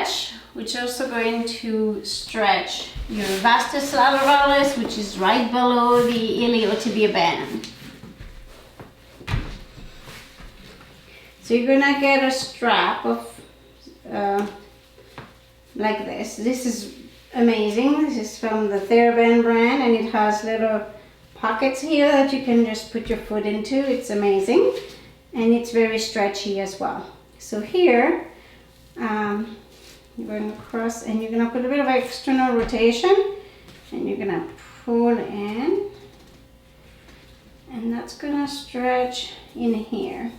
stretch, which is also going to stretch your vastus lateralis, which is right below the iliotibial band. So you're gonna get a strap of like this. This is amazing. This is from the Therapeutic brand, and it has little pockets here that you can just put your foot into. It's amazing, and it's very stretchy as well. So here, you're going across, and you're gonna put a bit of external rotation, and you're gonna pull in, and that's gonna stretch in here.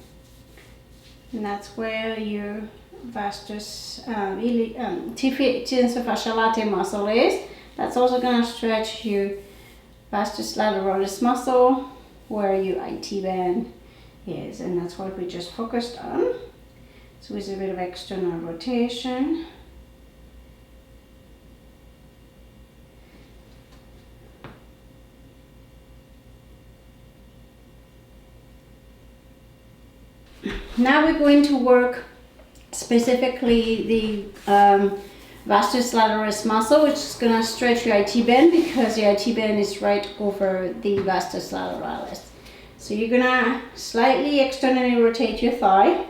And that's where your vastus tensofasciolate muscle is. That's also going to stretch your vastus lateralis muscle where your IT band is, and that's what we just focused on. So with a bit of external rotation. Now we're going to work specifically the vastus lateralis muscle, which is going to stretch your IT band because your IT band is right over the vastus lateralis. So you're going to slightly externally rotate your thigh.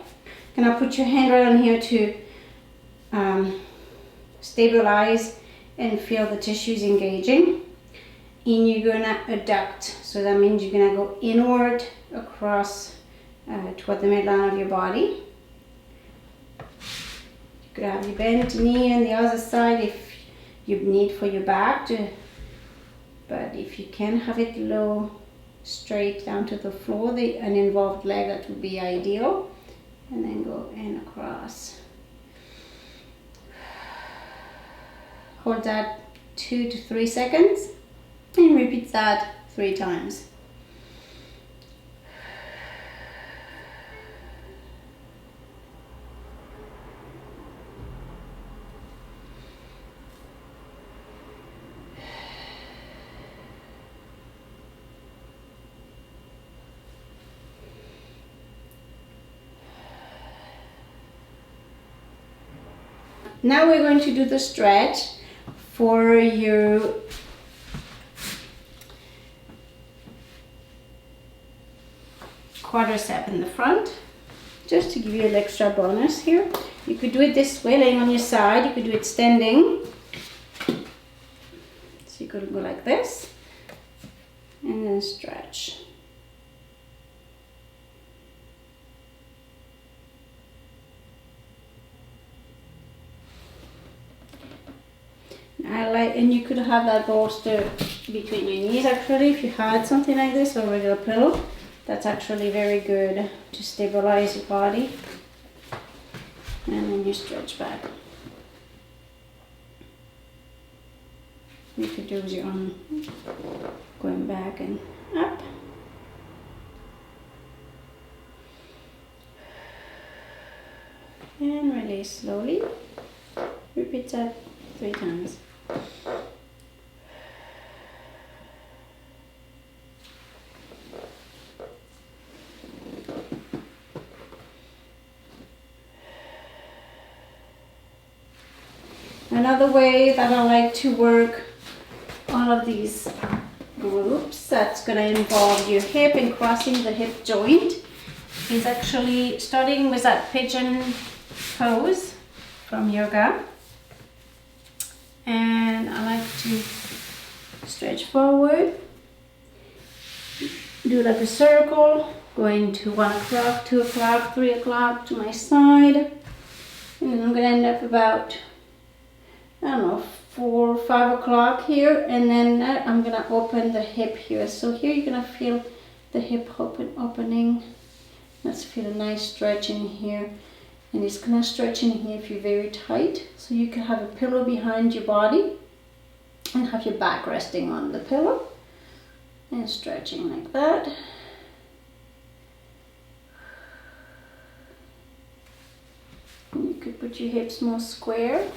Going to put your hand right on here to stabilize and feel the tissues engaging. And you're going to adduct. So that means you're going to go inward across toward the midline of your body. You could have your bent knee on the other side if you need for your back, but if you can have it low, straight down to the floor, an involved leg, that would be ideal. And then go in across. Hold that 2 to 3 seconds and repeat that 3 times. Now we're going to do the stretch for your quadricep in the front, just to give you an extra bonus here. You could do it this way, laying on your side. You could do it standing. So you could go like this and then stretch. And you could have that bolster between your knees actually, if you had something like this or a regular pillow. That's actually very good to stabilize your body. And then you stretch back. You could do your own going back and up. And release slowly. Repeat that 3 times. Another way that I like to work all of these groups that's going to involve your hip and crossing the hip joint is actually starting with that pigeon pose from yoga. And I like to stretch forward, do like a circle, going to 1 o'clock, 2 o'clock, 3 o'clock to my side. And then I'm going to end up about, I don't know, 4 or 5 o'clock here. And then I'm going to open the hip here. So here you're going to feel the hip opening. Let's feel a nice stretch in here. And it's going to stretch in here if you're very tight. So you can have a pillow behind your body and have your back resting on the pillow. And stretching like that. And you could put your hips more square.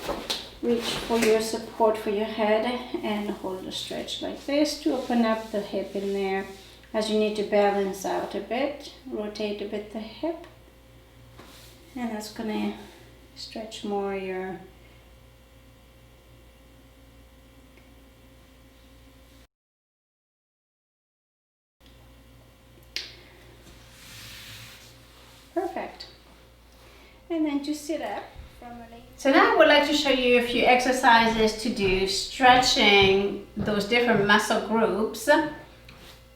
Reach for your support for your head and hold the stretch like this to open up the hip in there. As you need to balance out a bit, rotate a bit the hip. And that's going to stretch more your and then to sit up formally. So now I would like to show you a few exercises to do stretching those different muscle groups.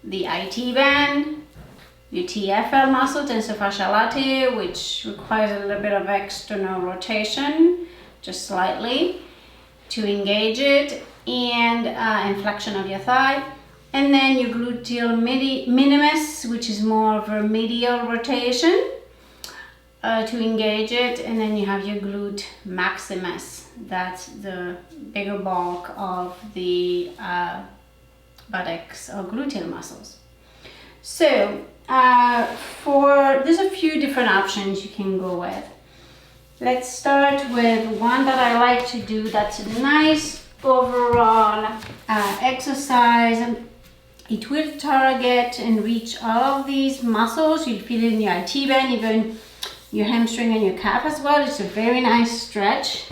The IT band, your TFL muscle, tensor fasciae latae, which requires a little bit of external rotation, just slightly, to engage it, and inflection of your thigh. And then your gluteal minimus, which is more of a medial rotation to engage it. And then you have your glute maximus. That's the bigger bulk of the buttocks or gluteal muscles. So there's a few different options you can go with. Let's start with one that I like to do that's a nice overall exercise. It will target and reach all of these muscles. You'll feel it in your IT band, even your hamstring and your calf as well. It's a very nice stretch.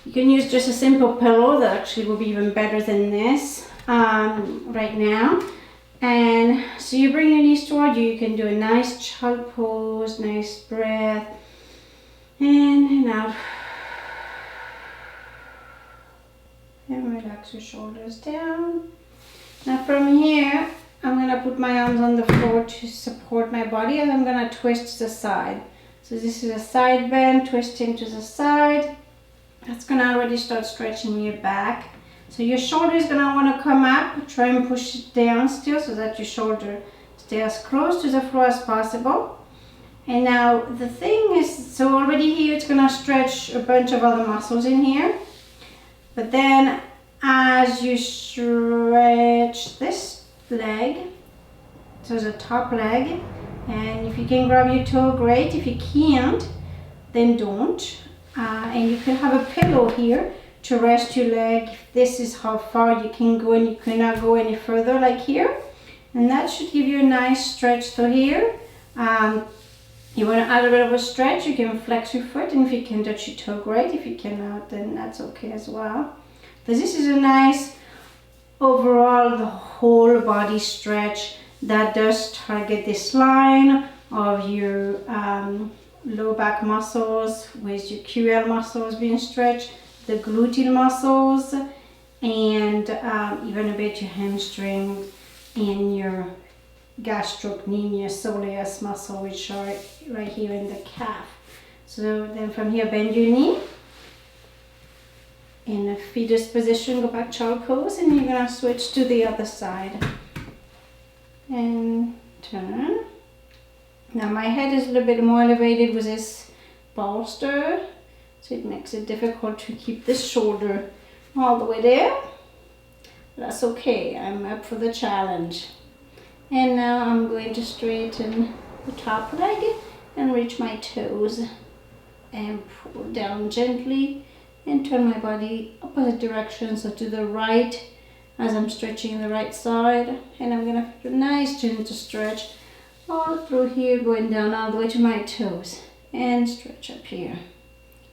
You can use just a simple pillow. That actually will be even better than this right now. And so you bring your knees toward you. You can do a nice child pose, nice breath. In and out. And relax your shoulders down. Now from here, I'm going to put my arms on the floor to support my body, and I'm going to twist to the side. So this is a side bend, twisting to the side. That's going to already start stretching your back. So your shoulder is going to want to come up. Try and push it down still so that your shoulder stays as close to the floor as possible. And now the thing is, so already here it's going to stretch a bunch of other muscles in here. But then as you stretch this leg, so the top leg, and if you can grab your toe, great. If you can't, then don't. And you can have a pillow here to rest your leg. This is how far you can go, and you cannot go any further, like here. And that should give you a nice stretch to here. You want to add a bit of a stretch, you can flex your foot, and if you can touch your toe, great. If you cannot, then that's okay as well. But this is a nice overall, the whole body stretch that does target this line of your low back muscles, with your QL muscles being stretched, the gluteal muscles, and even a bit your hamstring and your gastrocnemius soleus muscle, which are right here in the calf. So then from here, bend your knee in a fetus position, go back child pose, and you're gonna switch to the other side and turn. Now my head is a little bit more elevated with this bolster, so it makes it difficult to keep this shoulder all the way there. That's okay, I'm up for the challenge. And now I'm going to straighten the top leg and reach my toes and pull down gently and turn my body opposite direction, so to the right as I'm stretching the right side. And I'm going to do a nice gentle stretch all through here, going down all the way to my toes and stretch up here.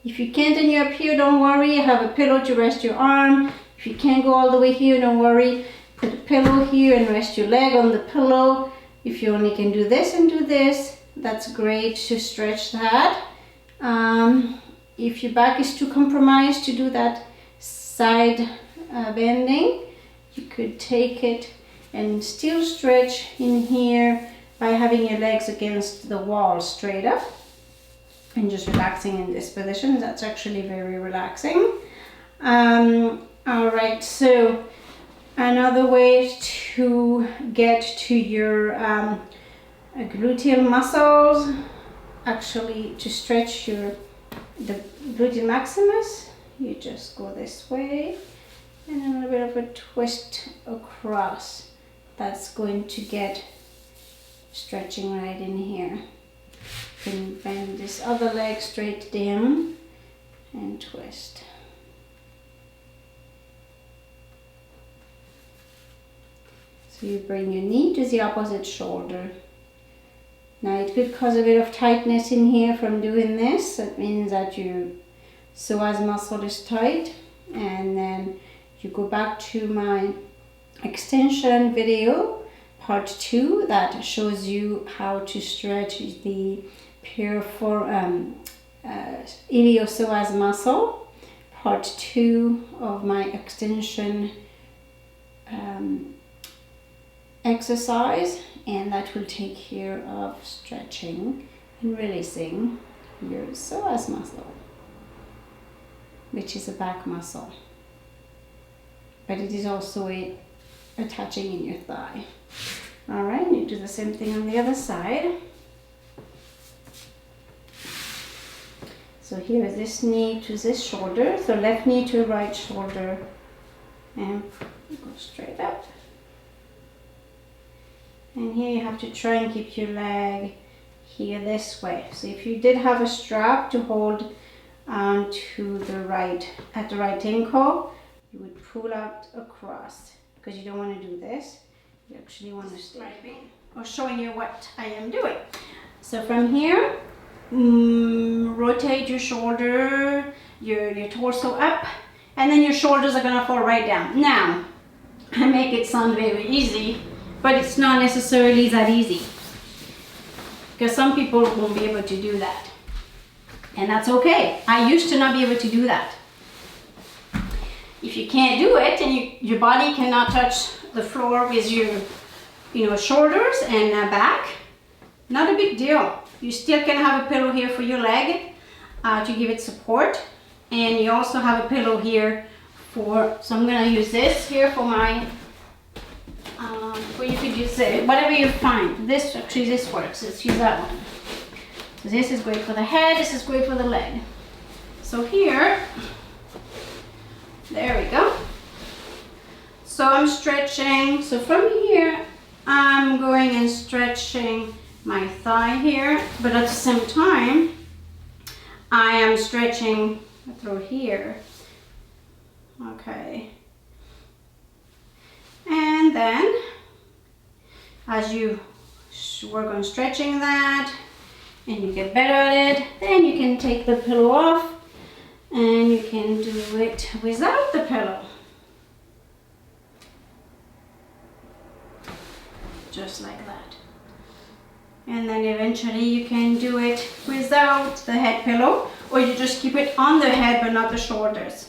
If you can't and you're up here, don't worry, have a pillow to rest your arm. If you can't go all the way here, don't worry. Put a pillow here and rest your leg on the pillow. If you only can do this and do this, that's great to stretch that. If your back is too compromised to do that side bending, you could take it and still stretch in here by having your legs against the wall straight up and just relaxing in this position. That's actually very relaxing. All right, so another way to get to your gluteal muscles, actually to stretch the gluteal maximus, you just go this way and a little bit of a twist across. That's going to get stretching right in here. You can bend this other leg straight down and twist. So you bring your knee to the opposite shoulder. Now it could cause a bit of tightness in here from doing this. That means that your psoas muscle is tight, and then you go back to my extension video, part 2, that shows you how to stretch the iliopsoas muscle, part 2 of my extension exercise, and that will take care of stretching and releasing your psoas muscle, which is a back muscle, but it is also attaching in your thigh. All right, you do the same thing on the other side. So here is this knee to this shoulder, so left knee to right shoulder, and go straight up. And here you have to try and keep your leg here this way. So if you did have a strap to hold to the right, at the right ankle, you would pull out across, because you don't want to do this. You actually want to stay or showing you what I am doing. So from here, rotate your shoulder, your torso up, and then your shoulders are gonna fall right down. Now, I make it sound very easy, but it's not necessarily that easy, because some people won't be able to do that, and that's okay. I used to not be able to do that. If you can't do it and your body cannot touch the floor with your shoulders and back, not a big deal. You still can have a pillow here for your leg to give it support, and you also have a pillow here so I'm gonna use this here for my or you could use it, whatever you find. This works. Let's use that one. So this is great for the head, this is great for the leg. So here, there we go. So I'm stretching. So from here, I'm going and stretching my thigh here, but at the same time, I am stretching through here. Okay. And then, as you work on stretching that, and you get better at it, then you can take the pillow off, and you can do it without the pillow. Just like that. And then eventually you can do it without the head pillow, or you just keep it on the head but not the shoulders.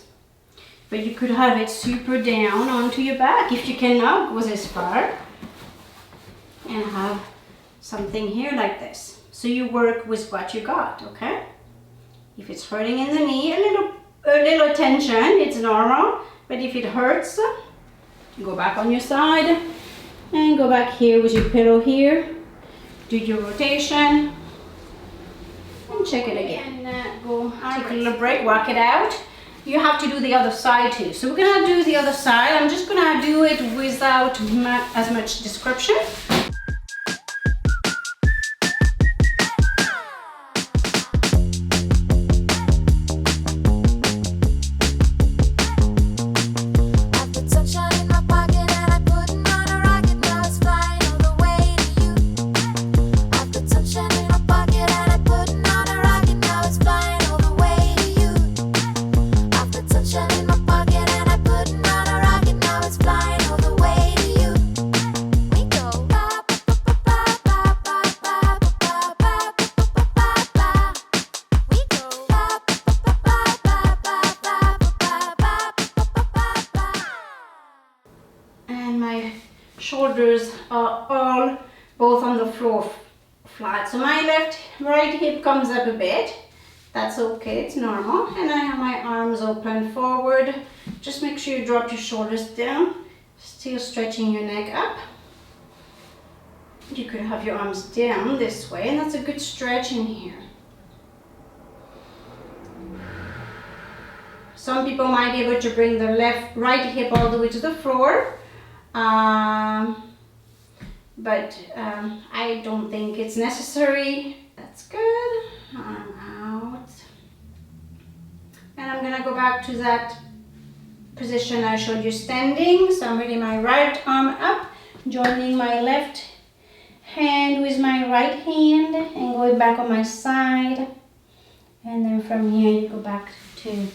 But you could have it super down onto your back if you cannot go this far, and have something here like this. So you work with what you got, okay? If it's hurting in the knee, a little tension, it's normal. But if it hurts, go back on your side and go back here with your pillow here. Do your rotation and check it again. And go take a little break, walk it out. You have to do the other side too. So we're gonna do the other side. I'm just gonna do it without as much description. Shoulders are all both on the floor flat. So my right hip comes up a bit. That's okay, it's normal. And I have my arms open forward. Just make sure you drop your shoulders down, still stretching your neck up. You could have your arms down this way, and that's a good stretch in here. Some people might be able to bring their right hip all the way to the floor. But I don't think it's necessary. That's good. Arm out. And I'm gonna go back to that position I showed you standing. So I'm bringing my right arm up, joining my left hand with my right hand, and going back on my side. And then from here you go back to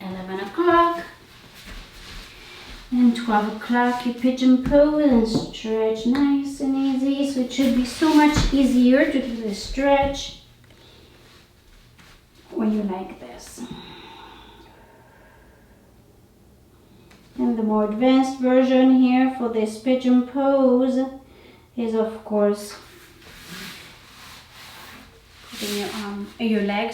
11 o'clock. And 12 o'clock, you pigeon pose and stretch nice and easy. So it should be so much easier to do this stretch. the more advanced version here for this pigeon pose is, of course, putting your leg,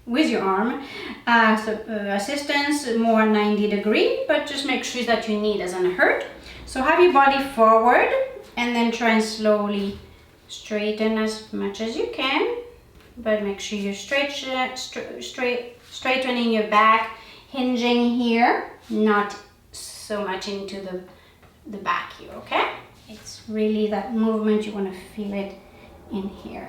with your arm. Assistance more 90-degree, but just make sure that your knee doesn't hurt. So have your body forward and then try and slowly straighten as much as you can, but make sure you're straightening your back, hinging here, not so much into the back here, okay? It's really that movement, you want to feel it in here.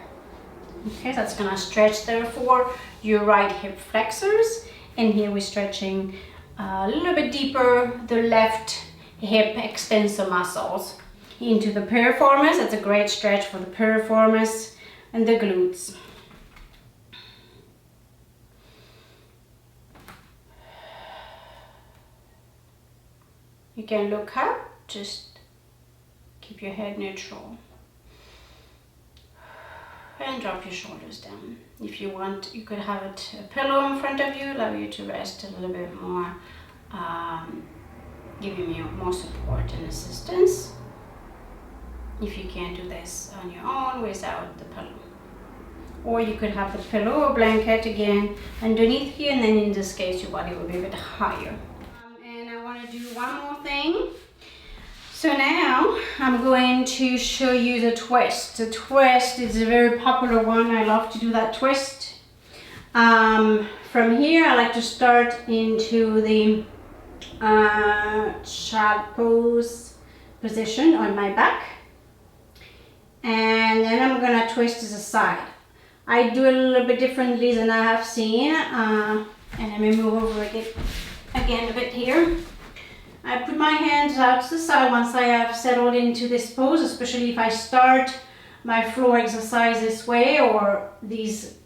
Okay, that's gonna stretch therefore your right hip flexors, and here we're stretching a little bit deeper the left hip extensor muscles into the piriformis. That's a great stretch for the piriformis and the glutes. You can look up, just keep your head neutral. And drop your shoulders down. If you want, you could have a pillow in front of you, allow you to rest a little bit more, giving you more support and assistance. If you can't do this on your own without the pillow. Or you could have the pillow or blanket again underneath here, and then in this case your body will be a bit higher. And I want to do one more thing. So now I'm going to show you the twist. The twist is a very popular one. I love to do that twist. From here, I like to start into the child pose position on my back. And then I'm gonna twist to the side. I do it a little bit differently than I have seen. And let me move over again a bit here. I put my hands out to the side once I have settled into this pose, especially if I start my floor exercise this way or these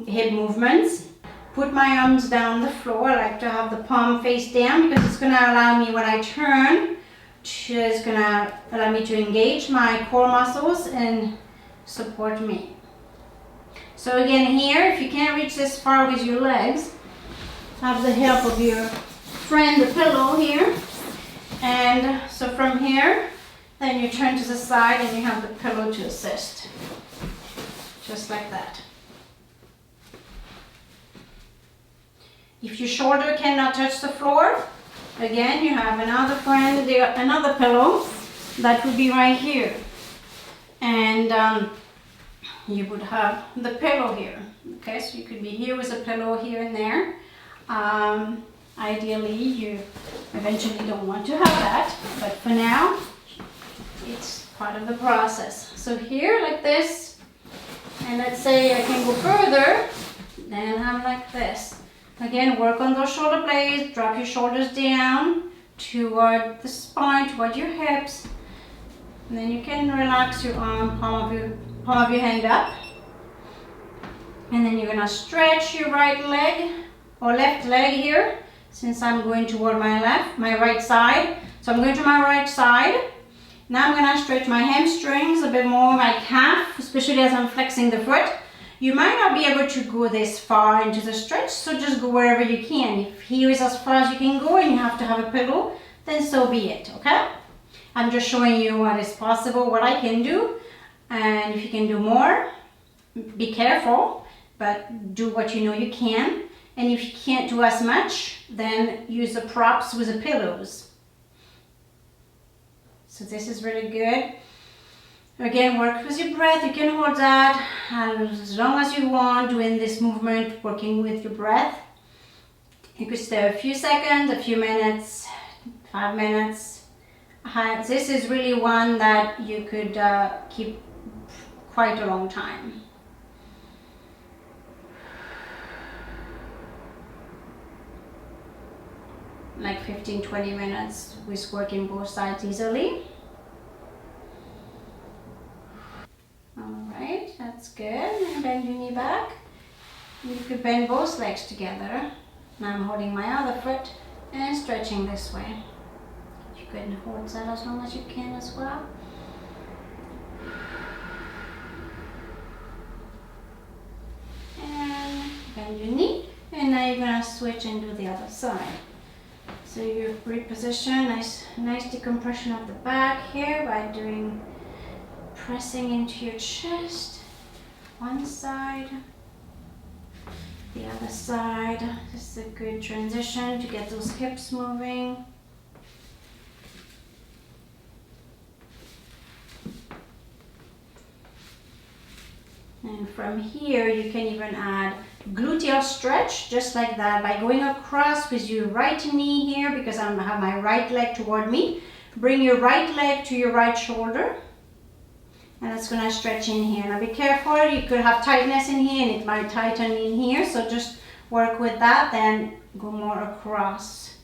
hip movements. Put my arms down the floor. I like to have the palm face down because it's going to allow me, when I turn, it's going to allow me to engage my core muscles and support me. So again here, if you can't reach this far with your legs, have the help of your friend, the pillow here. And so from here, then you turn to the side and you have the pillow to assist. Just like that. If your shoulder cannot touch the floor, again, you have another friend, another pillow that would be right here. And you would have the pillow here. Okay, so you could be here with a pillow here and there. Ideally, you eventually don't want to have that, but for now, it's part of the process. So here, like this, and let's say I can go further, then I'm like this. Again, work on those shoulder blades, drop your shoulders down toward the spine, toward your hips, and then you can relax your arm, palm of your hand up, and then you're gonna stretch your right leg or left leg here. Since I'm going toward my right side. So I'm going to my right side. Now I'm going to stretch my hamstrings a bit more, my calf, especially as I'm flexing the foot. You might not be able to go this far into the stretch, so just go wherever you can. If here is as far as you can go and you have to have a pillow, then so be it, okay? I'm just showing you what is possible, what I can do. And if you can do more, be careful, but do what you know you can. And if you can't do as much, then use the props with the pillows. So this is really good. Again, work with your breath. You can hold that as long as you want, doing this movement, working with your breath. You could stay a few seconds, a few minutes, 5 minutes. This is really one that you could keep quite a long time. Like 15-20 minutes with working both sides easily. Alright, that's good. And bend your knee back. You could bend both legs together. Now I'm holding my other foot and stretching this way. You can hold that as long as you can as well. And bend your knee. And now you're going to switch and do the other side. So you reposition, nice decompression of the back here by pressing into your chest. One side, the other side. This is a good transition to get those hips moving. And from here, you can even add gluteal stretch, just like that, by going across with your right knee here, because I have my right leg toward me. Bring your right leg to your right shoulder, and it's gonna stretch in here. Now be careful, you could have tightness in here, and it might tighten in here, so just work with that, then go more across.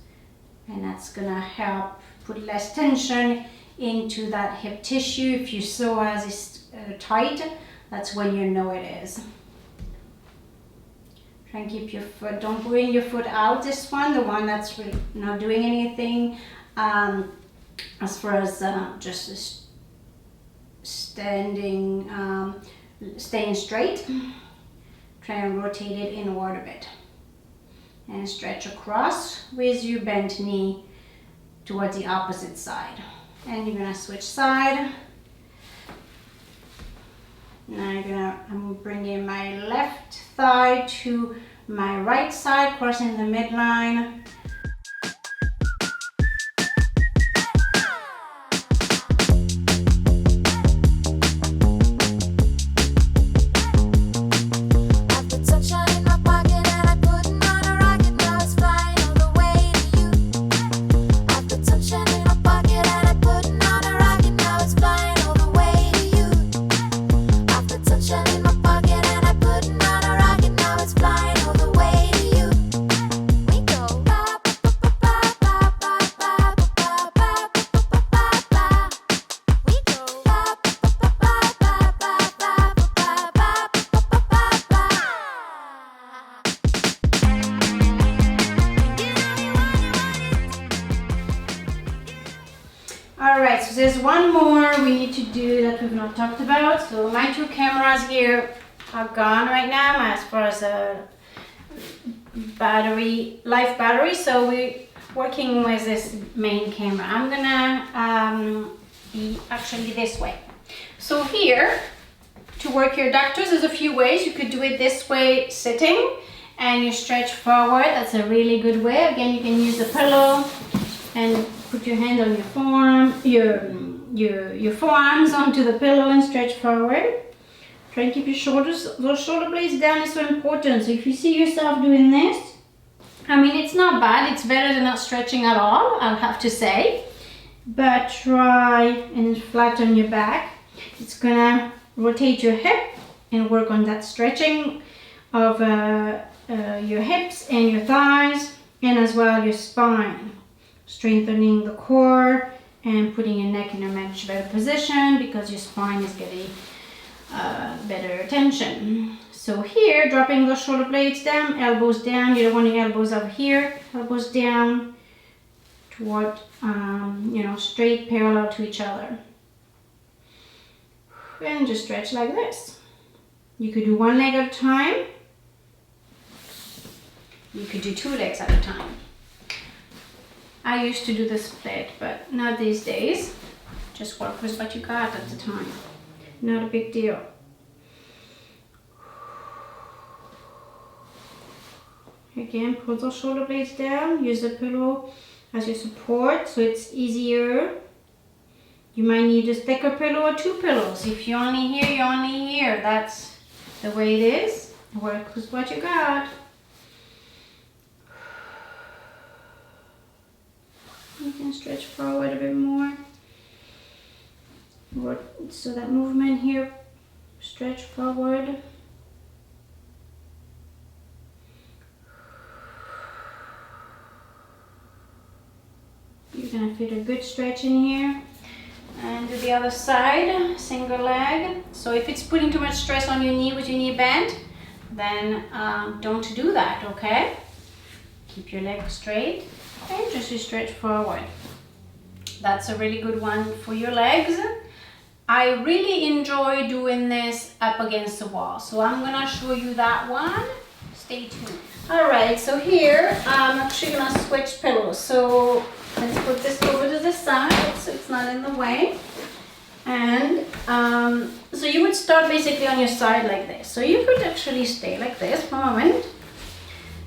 And that's gonna help put less tension into that hip tissue. If you saw as it's tight, that's when you know it is. Try and keep your foot, don't bring your foot out, this one, the one that's really not doing anything as far as just standing, staying straight. Try and rotate it inward a bit. And stretch across with your bent knee towards the opposite side. And you're gonna switch side. Now I'm bringing my left thigh to my right side, crossing the midline. Alright, so there's one more we need to do that we've not talked about. So my two cameras here are gone right now as far as a live battery. So we're working with this main camera. I'm gonna be actually this way. So here, to work your adductors, there's a few ways. You could do it this way, sitting, and you stretch forward. That's a really good way. Again, you can use the pillow and put your hand on your forearm, your forearms onto the pillow and stretch forward. Try and keep your shoulders, those shoulder blades down is so important. So if you see yourself doing this, I mean, it's not bad. It's better than not stretching at all, I'll have to say. But try and flatten your back. It's gonna rotate your hip and work on that stretching of your hips and your thighs, and as well your spine. Strengthening the core and putting your neck in a much better position because your spine is getting better tension. So here, dropping those shoulder blades down, elbows down. You don't want your elbows up here, elbows down toward, straight parallel to each other. And just stretch like this. You could do one leg at a time. You could do two legs at a time. I used to do the split, but not these days. Just work with what you got at the time. Not a big deal. Again, pull those shoulder blades down. Use the pillow as your support so it's easier. You might need a thicker pillow or two pillows. If you're only here, you're only here. That's the way it is. Work with what you got. You can stretch forward a bit more. So that movement here, stretch forward. You're gonna feel a good stretch in here. And to the other side, single leg. So if it's putting too much stress on your knee with your knee bent, then don't do that, okay? Keep your leg straight. And just stretch forward. That's a really good one for your legs. I really enjoy doing this up against the wall. So I'm gonna show you that one. Stay tuned. Alright, so here I'm actually going to switch pillows. So let's put this over to the side so it's not in the way. And so you would start basically on your side like this. So you could actually stay like this for a moment.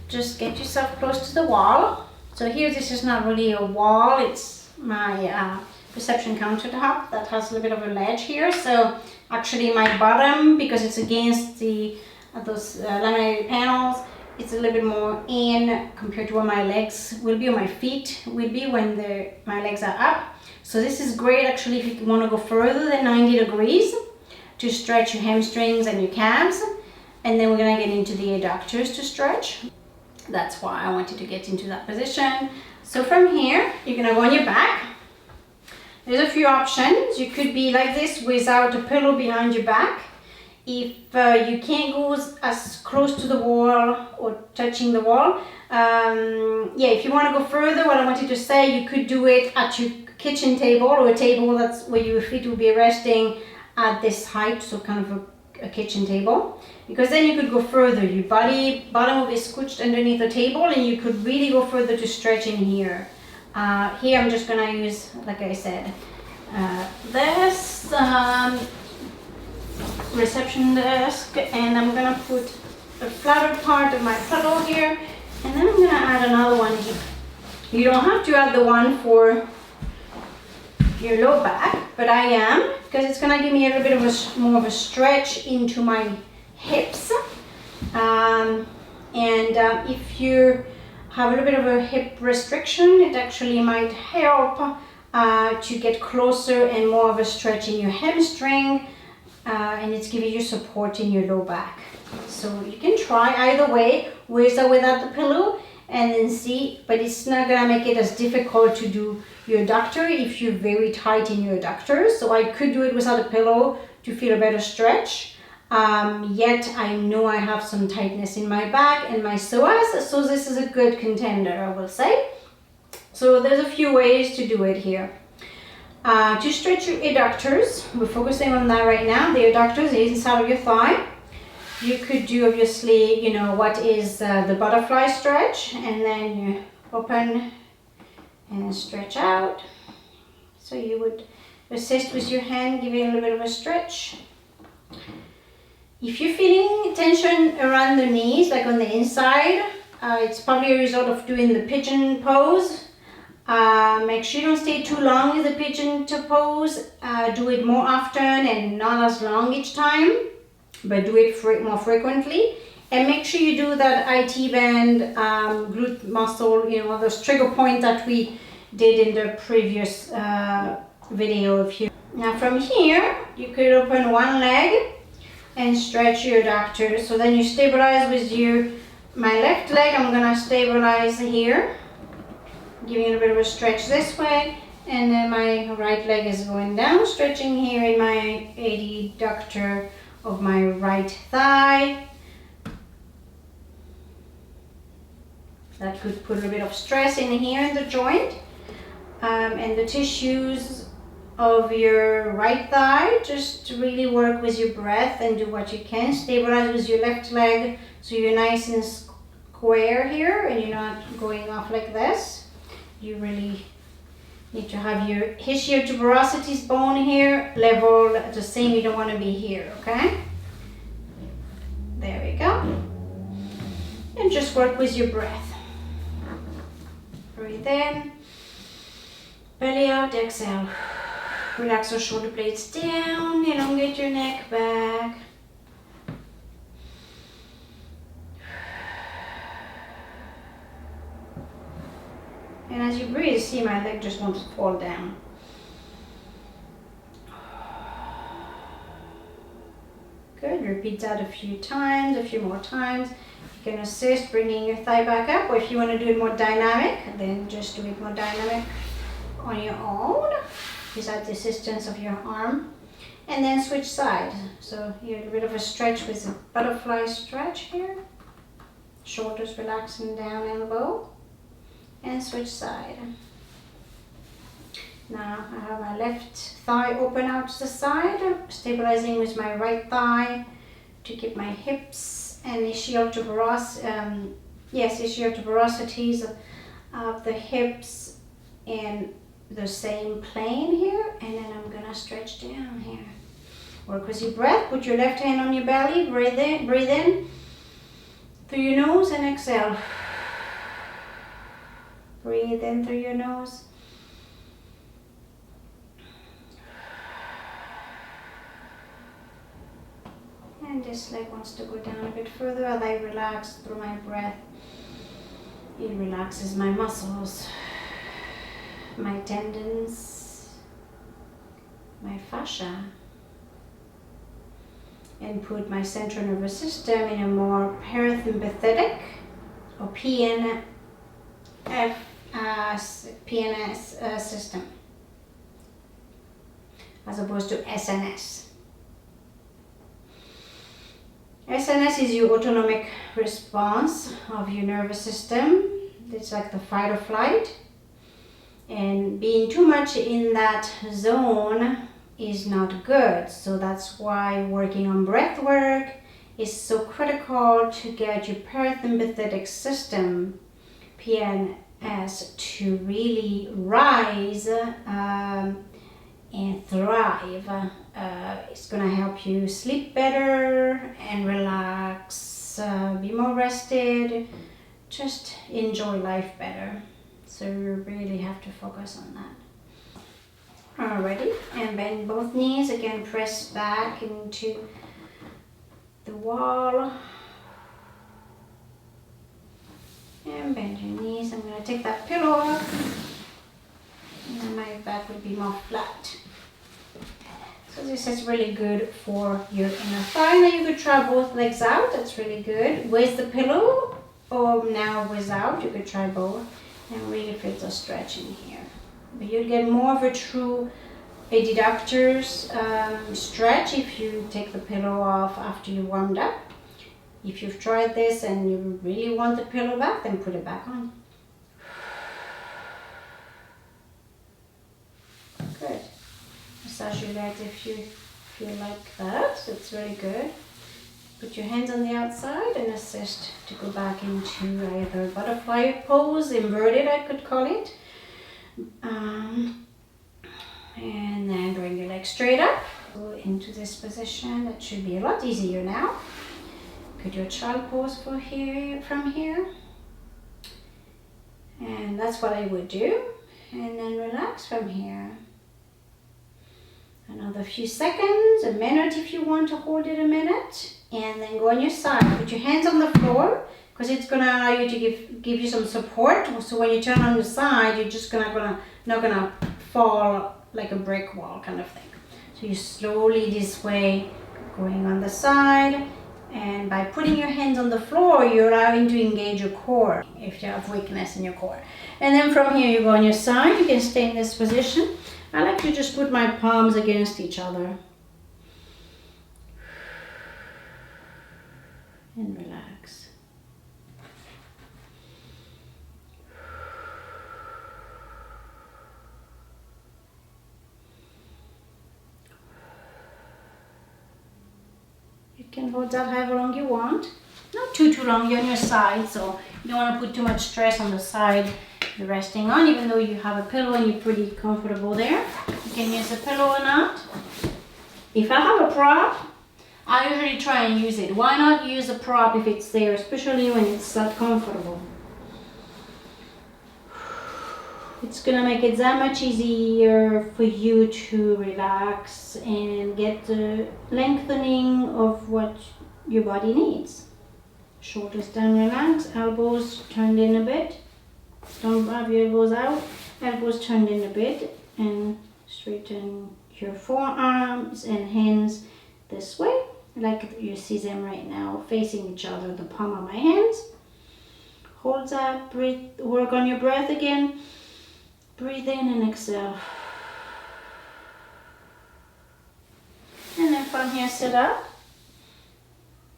Just get yourself close to the wall. So here this is not really a wall, it's my reception countertop that has a little bit of a ledge here. So actually my bottom, because it's against the those laminated panels, it's a little bit more in compared to where my legs will be, or my feet will be when my legs are up. So this is great actually if you want to go further than 90 degrees to stretch your hamstrings and your calves. And then we're going to get into the adductors to stretch. That's why I wanted to get into that position. So from here, you're going to go on your back. There's a few options. You could be like this without a pillow behind your back. If you can't go as close to the wall or touching the wall, yeah, if you want to go further, what I wanted to say, you could do it at your kitchen table or a table that's where your feet will be resting at this height, so kind of a kitchen table, because then you could go further. Your bottom will be scooched underneath the table and you could really go further to stretch in here. Here I'm just going to use, like I said, this reception desk, and I'm going to put a flatter part of my pillow here, and then I'm going to add another one here. You don't have to add the one for your low back, but I am, because it's going to give me a little bit of more of a stretch into my hips. If you have a little bit of a hip restriction, it actually might help to get closer and more of a stretch in your hamstring, and it's giving you support in your low back. So you can try either way, with or without the pillow, and then see, but it's not gonna make it as difficult to do your adductor if you're very tight in your adductors. So I could do it without a pillow to feel a better stretch. Yet I know I have some tightness in my back and my psoas, so this is a good contender, I will say. So there's a few ways to do it here. To stretch your adductors, we're focusing on that right now. The adductors is inside of your thigh. You could do obviously, you know, what is the butterfly stretch, and then you open and stretch out. So you would assist with your hand, giving a little bit of a stretch. If you're feeling tension around the knees, like on the inside, it's probably a result of doing the pigeon pose. Make sure you don't stay too long with the pigeon pose. Do it more often and not as long each time, but do it more frequently. And make sure you do that IT band, glute muscle, you know, those trigger points that we did in the previous video. Now from here, you could open one leg and stretch your adductors. So then you stabilize with my left leg. I'm gonna stabilize here, giving a bit of a stretch this way, and then my right leg is going down, stretching here in my adductor of my right thigh. That could put a bit of stress in here in the joint, and the tissues of your right thigh. Just really work with your breath and do what you can. Stabilize with your left leg so you're nice and square here and you're not going off like this. You really need to have your ischiotuberosities bone here level at the same. You don't want to be here, okay? There we go. And just work with your breath. Breathe in, belly out, exhale. Relax your shoulder blades down, elongate your neck back. And as you breathe, see my leg just wants to fall down. Good, repeat that a few more times. You can assist bringing your thigh back up, or if you want to do it more dynamic, then just do it more dynamic on your own, without the assistance of your arm. And then switch sides. So you have a bit of a stretch with a butterfly stretch here. Shoulders relaxing down, elbow. And switch side. Now I have my left thigh open out to the side, stabilizing with my right thigh to keep my hips and ischial tuberosity Yes, it's your tuberosities of the hips in the same plane here, and then I'm gonna stretch down here. Work with your breath. Put your left hand on your belly. Breathe in through your nose and exhale. Breathe in through your nose. And this leg wants to go down a bit further as I relax through my breath. It relaxes my muscles, my tendons, my fascia, and put my central nervous system in a more parasympathetic or PNS system as opposed to SNS. SNS is your autonomic response of your nervous system. It's like the fight or flight. And being too much in that zone is not good. So that's why working on breath work is so critical to get your parasympathetic system, PNS, to really rise and thrive. It's gonna help you sleep better and relax, be more rested, just enjoy life better. So you really have to focus on that. Alrighty, and bend both knees. Again, press back into the wall. And bend your knees. I'm gonna take that pillow off. And then my back would be more flat. So this is really good for your inner thigh. Now you could try both legs out. That's really good. With the pillow or now without. You could try both and really feel the stretching here. But you'll get more of a true adductors stretch if you take the pillow off after you warmed up. If you've tried this and you really want the pillow back, then put it back on. Good. Massage your legs if you feel like that. It's really good. Put your hands on the outside and assist to go back into either butterfly pose, inverted I could call it. And then bring your legs straight up. Go into this position. That should be a lot easier now. Could do a child pose from here. And that's what I would do. And then relax from here. Another few seconds, a minute if you want to hold it a minute. And then go on your side. Put your hands on the floor because it's going to allow you to give you some support. So when you turn on your side, you're just not gonna fall like a brick wall kind of thing. So you slowly this way going on the side. And by putting your hands on the floor, you're allowing to engage your core if you have weakness in your core. And then from here, you go on your side. You can stay in this position. I like to just put my palms against each other. And relax. You can hold that however long you want. Not too long, you're on your side, so you don't want to put too much stress on the side you're resting on, even though you have a pillow and you're pretty comfortable there. You can use a pillow or not. If I have a prop, I usually try and use it. Why not use a prop if it's there, especially when it's that comfortable? It's gonna make it that much easier for you to relax and get the lengthening of what your body needs. Shoulders down, relax, elbows turned in a bit. Don't have your elbows out, elbows turned in a bit, and straighten your forearms and hands this way, like you see them right now, facing each other, the palm of my hands. Hold that, breathe, work on your breath again. Breathe in and exhale. And then from here, sit up,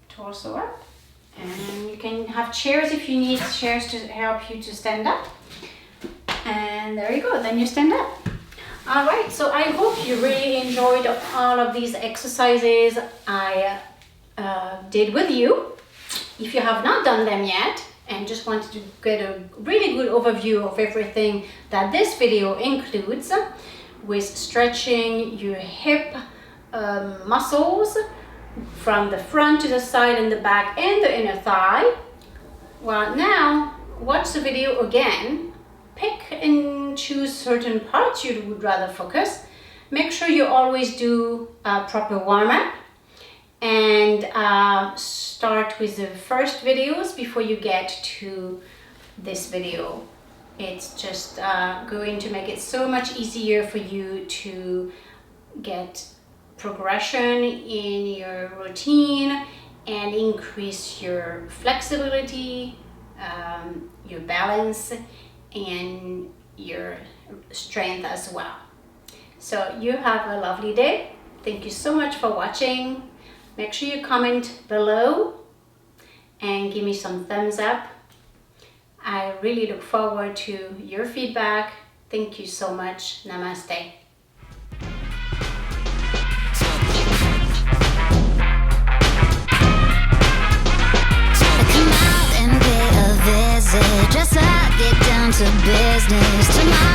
torso up. And you can have chairs if you need chairs to help you to stand up. And there you go, then you stand up. All right, so I hope you really enjoyed all of these exercises I did with you. If you have not done them yet and just wanted to get a really good overview of everything that this video includes, with stretching your hip muscles from the front to the side and the back and the inner thigh. Well, now watch the video again, pick and choose certain parts you would rather focus. Make sure you always do a proper warm-up, and start with the first videos before you get to this video. It's just going to make it so much easier for you to get progression in your routine and increase your flexibility, your balance, and your strength as well. So you have a lovely day. Thank you so much for watching. Make sure you comment below and give me some thumbs up. I really look forward to your feedback. Thank you so much. Namaste. Come out and pay a visit. Dress up, get down to business. Tomorrow